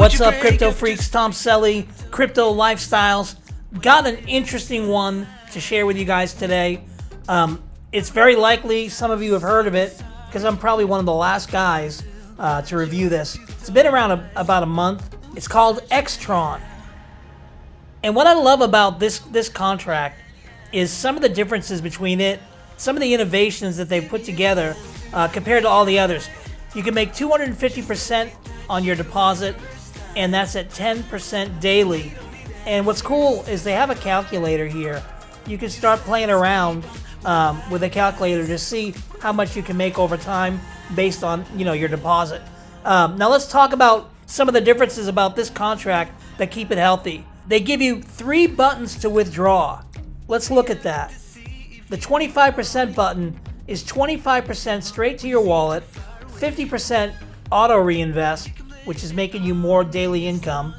What's up, crypto freaks? Tom Cellie, Crypto Lifestyles. Got an interesting one to share with you guys today. It's very likely some of you have heard of it because I'm probably one of the last guys to review this. It's been around about a month. It's called X-Tron. And what I love about this contract is some of the differences between it, some of the innovations that they've put together compared to all the others. You can make 250% on your deposit, and that's at 10% daily. And what's cool is they have a calculator here. You can start playing around with a calculator to see how much you can make over time based on your deposit. Now let's talk about some of the differences about this contract that keep it healthy. They give you 3 buttons to withdraw. Let's look at that. The 25% button is 25% straight to your wallet, 50% auto reinvest, which is making you more daily income,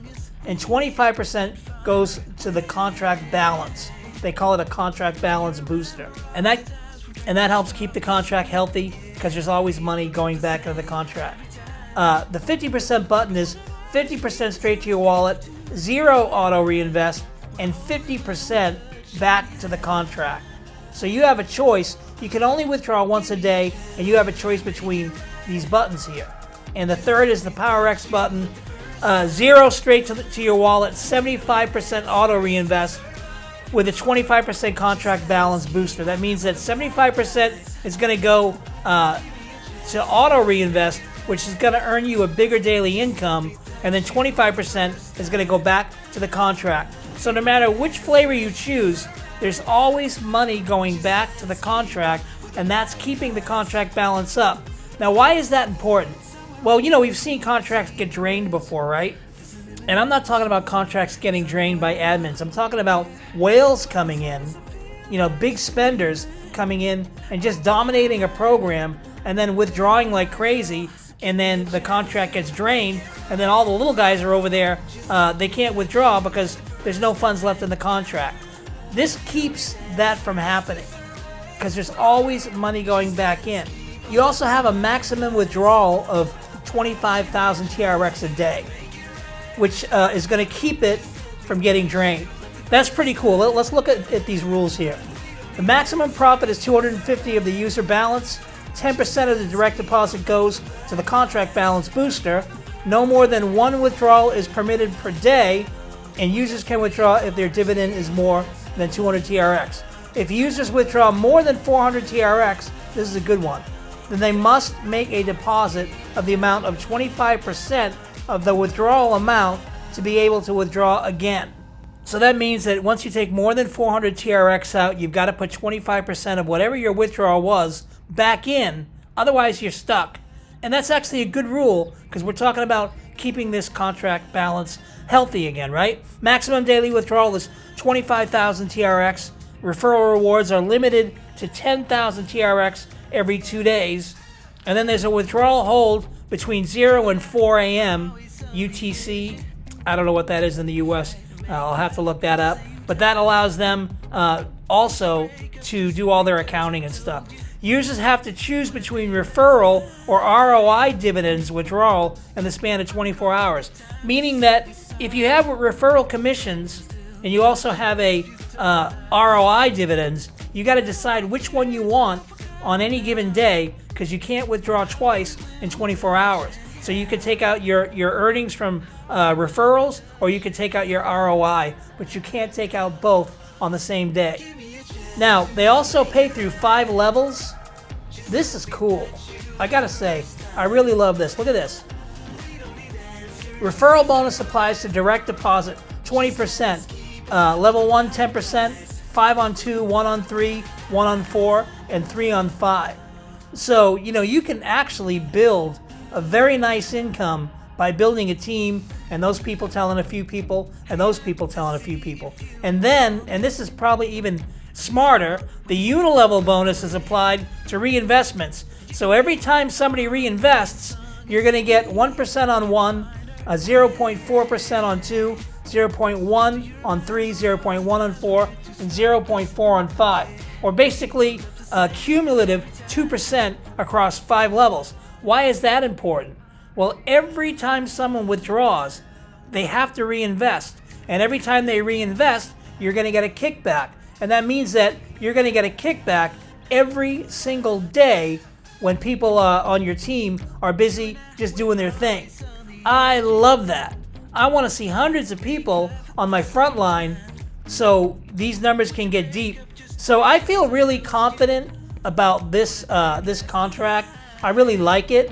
and 25% goes to the contract balance. They call it a contract balance booster. And that helps keep the contract healthy because there's always money going back into the contract. The 50% button is 50% straight to your wallet, 0 auto reinvest, and 50% back to the contract. So you have a choice. You can only withdraw once a day, and you have a choice between these buttons here. And the third is the Power X button, 0 straight to your wallet, 75% auto reinvest with a 25% contract balance booster. That means that 75% is going to go to auto reinvest, which is going to earn you a bigger daily income, and then 25% is going to go back to the contract. So no matter which flavor you choose, there's always money going back to the contract, and that's keeping the contract balance up. Now, why is that important? Well, we've seen contracts get drained before, right? And I'm not talking about contracts getting drained by admins. I'm talking about whales coming in, big spenders coming in and just dominating a program and then withdrawing like crazy, and then the contract gets drained, and then all the little guys are over there, they can't withdraw because there's no funds left in the contract. This keeps that from happening because there's always money going back in. You also have a maximum withdrawal of 25,000 TRX a day, which is going to keep it from getting drained. That's pretty cool. Let's look at these rules here. The maximum profit is 250 of the user balance. 10% of the direct deposit goes to the contract balance booster. No more than 1 withdrawal is permitted per day, and users can withdraw if their dividend is more than 200 TRX. If users withdraw more than 400 TRX, this is a good one, then they must make a deposit of the amount of 25% of the withdrawal amount to be able to withdraw again. So that means that once you take more than 400 TRX out, you've got to put 25% of whatever your withdrawal was back in, otherwise you're stuck. And that's actually a good rule because we're talking about keeping this contract balance healthy again, right? Maximum daily withdrawal is 25,000 TRX. Referral rewards are limited to 10,000 TRX every 2 days. And then there's a withdrawal hold between 0 and 4 a.m. UTC. I don't know what that is in the US. I'll have to look that up. But that allows them also to do all their accounting and stuff. Users have to choose between referral or ROI dividends withdrawal in the span of 24 hours. Meaning that if you have referral commissions and you also have a ROI dividends, you got to decide which one you want on any given day because you can't withdraw twice in 24 hours. So you could take out your earnings from referrals, or you could take out your ROI, but you can't take out both on the same day. Now, they also pay through 5 levels. This is cool. I gotta say, I really love this. Look at this. Referral bonus applies to direct deposit, 20%. Level 1, 10%. 5 on 2, 1 on 3, 1 on 4, and 3 on 5. So, you can actually build a very nice income by building a team, and those people telling a few people, and those people telling a few people. And then, and this is probably even smarter, the unilevel bonus is applied to reinvestments. So every time somebody reinvests, you're going to get 1% on 1, 0.4% on 2, 0.1 on 3, 0.1 on 4, and 0.4 on 5. Or basically a cumulative 2% across 5 levels. Why is that important? Well, every time someone withdraws, they have to reinvest. And every time they reinvest, you're going to get a kickback. And that means that you're going to get a kickback every single day when people on your team are busy just doing their thing. I love that. I want to see hundreds of people on my front line so these numbers can get deep. So I feel really confident about this this contract. I really like it.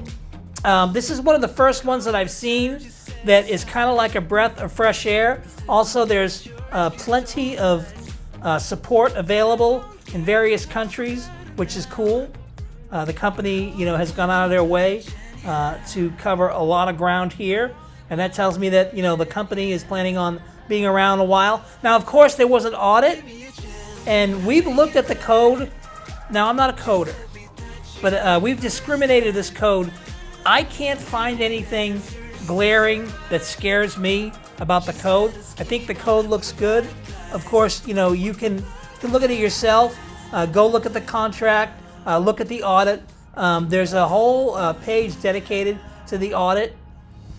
This is one of the first ones that I've seen that is kind of like a breath of fresh air. Also, there's plenty of support available in various countries, which is cool. The company, has gone out of their way to cover a lot of ground here, and that tells me that the company is planning on being around a while. Now, of course, there was an audit, and we've looked at the code. Now, I'm not a coder, but we've discriminated this code. I can't find anything glaring that scares me about the code. I think the code looks good. Of course, you can look at it yourself. Go look at the contract. Look at the audit. There's a whole page dedicated to the audit.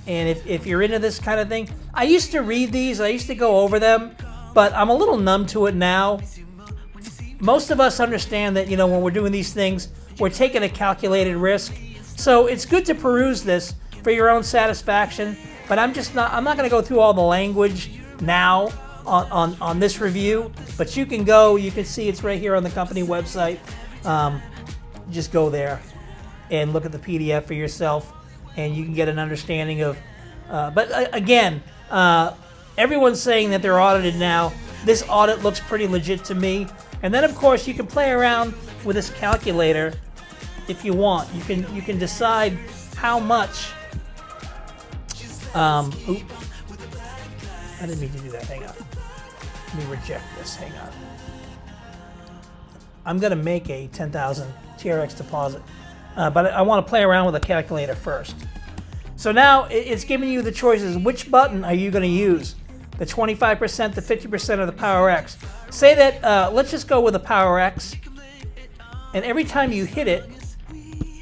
And if you're into this kind of thing, I used to read these. I used to go over them, but I'm a little numb to it now. Most of us understand that, when we're doing these things, we're taking a calculated risk. So it's good to peruse this for your own satisfaction, but I'm not going to go through all the language now on this review, but you can see it's right here on the company website. Just go there and look at the PDF for yourself, and you can get an understanding of, but again, everyone's saying that they're audited now. This audit looks pretty legit to me. And then, of course, you can play around with this calculator if you want. You can decide how much. Oop, I didn't mean to do that. Hang on. Let me reject this. Hang on. I'm going to make a 10,000 TRX deposit, but I want to play around with the calculator first. So now it's giving you the choices. Which button are you going to use? The 25%, the 50%, or the Power X? Say that, let's just go with the Power X. And every time you hit it,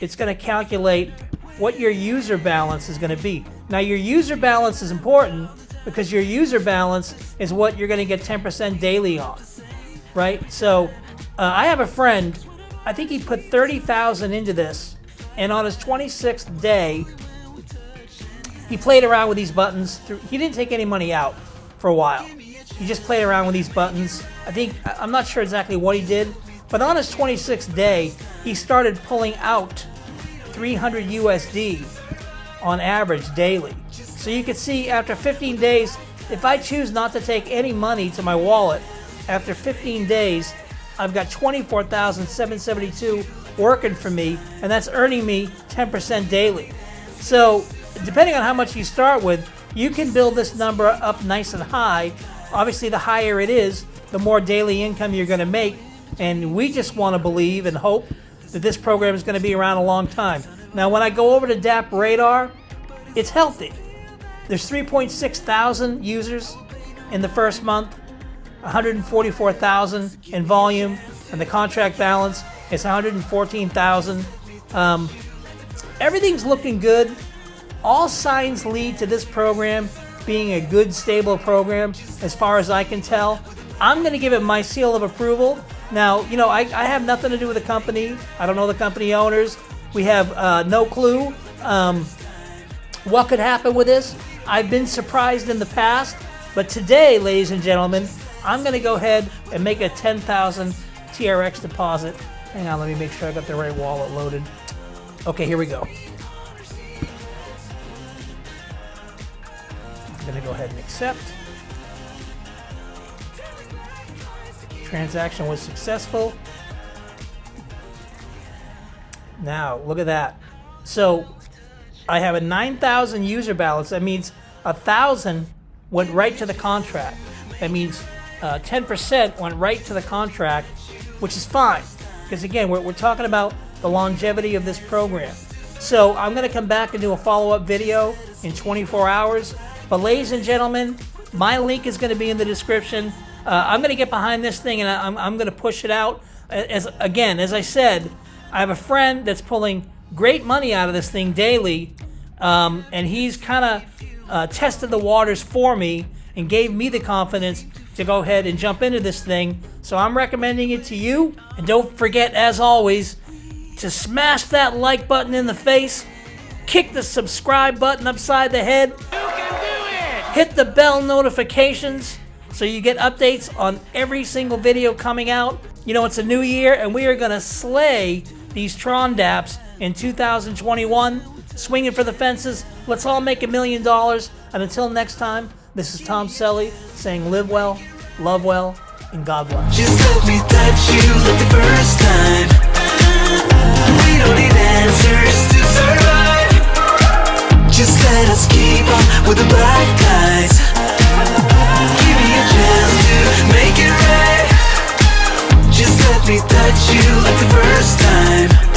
it's going to calculate what your user balance is going to be. Now, your user balance is important because your user balance is what you're going to get 10% daily on, right? So I have a friend, I think he put 30,000 into this, and on his 26th day, he played around with these buttons. He didn't take any money out for a while. He just played around with these buttons. I'm not sure exactly what he did, but on his 26th day, he started pulling out 300 USD on average daily. So you can see after 15 days, if I choose not to take any money to my wallet, after 15 days, I've got 24,772 working for me, and that's earning me 10% daily. So depending on how much you start with, you can build this number up nice and high. Obviously, the higher it is, the more daily income you're going to make. And we just want to believe and hope that this program is going to be around a long time. Now, when I go over to Dapp Radar, it's healthy. There's 3.6 thousand users in the first month, 144,000 in volume, and the contract balance is 114,000. Everything's looking good. All signs lead to this program being a good, stable program as far as I can tell. I'm going to give it my seal of approval. Now, I have nothing to do with the company. I don't know the company owners. We have no clue what could happen with this. I've been surprised in the past, but today, ladies and gentlemen, I'm going to go ahead and make a 10,000 TRX deposit. Hang on, let me make sure I got the right wallet loaded. Okay, here we go. I'm going to go ahead and accept. Transaction was successful. Now, look at that. So, I have a 9,000 user balance. That means 1,000 went right to the contract. That means 10% went right to the contract, which is fine. Because again, we're talking about the longevity of this program. So I'm going to come back and do a follow-up video in 24 hours. But ladies and gentlemen, my link is going to be in the description. I'm going to get behind this thing and I'm going to push it out. As I said, I have a friend that's pulling great money out of this thing daily, and he's kind of tested the waters for me and gave me the confidence to go ahead and jump into this thing. So I'm recommending it to you. And don't forget, as always, to smash that like button in the face, kick the subscribe button upside the head, you can do it! Hit the bell notifications so you get updates on every single video coming out. You know, it's a new year and we are gonna slay these Tron dApps in 2021. Swinging for the fences. Let's all make $1 million. And until next time, this is Tom Cellie saying live well, love well, and God bless. Just let me touch you like the first time. We don't need answers to survive. Just let us keep on with the black guys. Give me a chance to make it right. Just let me touch you like the first time.